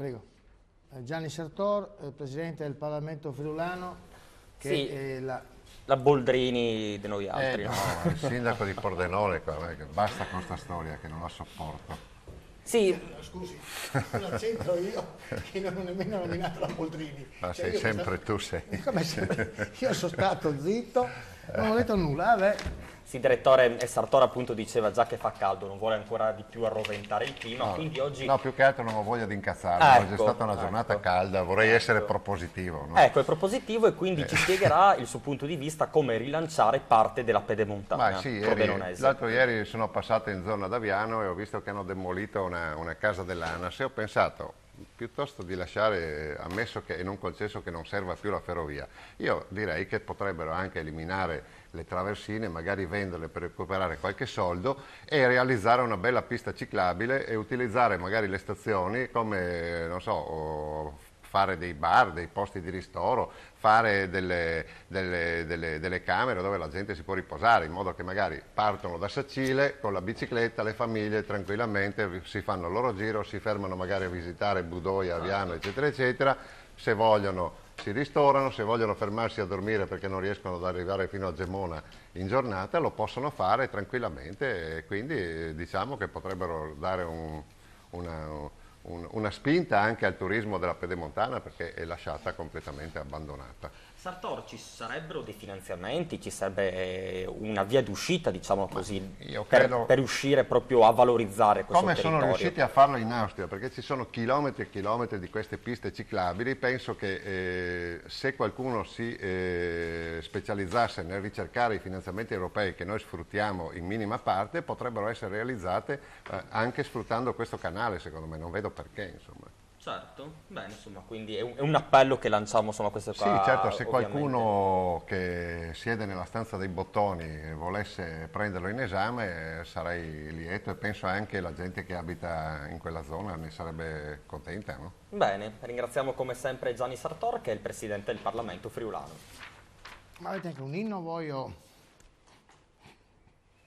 Prego. Gianni Sartor, Presidente del Parlamento friulano, che sì, è la Boldrini di noi altri. No, il sindaco di Pordenone, basta con sta storia che non la sopporto. Sì, Scusi, la c'entro io che non ho nemmeno nominato la Boldrini. Ma sei sempre tu, sei. Come sempre, io sono stato zitto, non ho detto nulla, vabbè. sì, direttore, Sartor appunto diceva già che fa caldo, non vuole ancora di più arroventare il clima, No, quindi oggi... no, più che altro non ho voglia di incazzarmi, oggi è Ecco, stata una giornata calda, vorrei essere propositivo. No? Ecco, è propositivo e quindi ci spiegherà il suo punto di vista come rilanciare parte della pedemontana Ma sì, pordenonese. l'altro ieri sono passato in zona d'Aviano e ho visto che hanno demolito una casa dell'ANAS e ho pensato, piuttosto di lasciare, ammesso che e non concesso che non serva più la ferrovia, io direi che potrebbero anche eliminare le traversine, magari venderle per recuperare qualche soldo e realizzare una bella pista ciclabile e utilizzare magari le stazioni come, non so, fare dei bar, dei posti di ristoro, fare delle camere dove la gente si può riposare, in modo che magari partono da Sacile con la bicicletta, le famiglie tranquillamente si fanno il loro giro, si fermano magari a visitare Budoia, Aviano, eccetera, eccetera, se vogliono si ristorano, se vogliono fermarsi a dormire perché non riescono ad arrivare fino a Gemona in giornata, lo possono fare tranquillamente e quindi diciamo che potrebbero dare una spinta anche al turismo della pedemontana perché è lasciata completamente abbandonata. Sartor, ci sarebbero dei finanziamenti, ci sarebbe una via d'uscita, diciamo così, per riuscire proprio a valorizzare questo come territorio? Sono riusciti a farlo in Austria, perché ci sono chilometri e chilometri di queste piste ciclabili. Penso che se qualcuno si specializzasse nel ricercare i finanziamenti europei che noi sfruttiamo in minima parte, potrebbero essere realizzate anche sfruttando questo canale, secondo me, non vedo perché, insomma. Certo, bene, insomma, quindi è un appello che lanciamo, insomma, queste qua. Sì, certo, se ovviamente. Qualcuno che siede nella stanza dei bottoni volesse prenderlo in esame sarei lieto e penso anche la gente che abita in quella zona ne sarebbe contenta, no? Bene, ringraziamo come sempre Gianni Sartor, che è il Presidente del Parlamento friulano. Ma avete anche un inno voi o...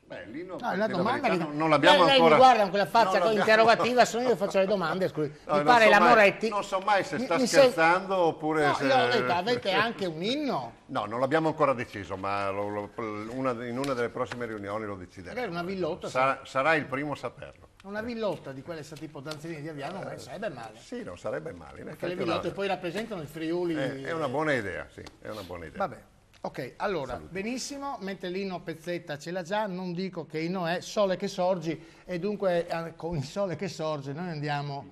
Beh, lì No, è una domanda che... non l'abbiamo lei ancora... mi guarda con quella faccia interrogativa, se no io faccio le domande, scusi. Mi pare la Moretti... Non so mai se sta scherzando oppure no, se... io ho detto, avete anche un inno? No, non l'abbiamo ancora deciso, ma in una delle prossime riunioni lo decideremo. Magari una villotta. Sarà il primo a saperlo. Una villotta di quelle tipo Danzini di Aviano non sarebbe male. Sì, non sarebbe male. Perché le villotte poi rappresentano il Friuli... È una buona idea, sì, è una buona idea. Vabbè. Ok, allora, benissimo, mentre l'inno Pezzetta ce l'ha già, non dico che inno è Sole che sorgi e dunque con il sole che sorge noi andiamo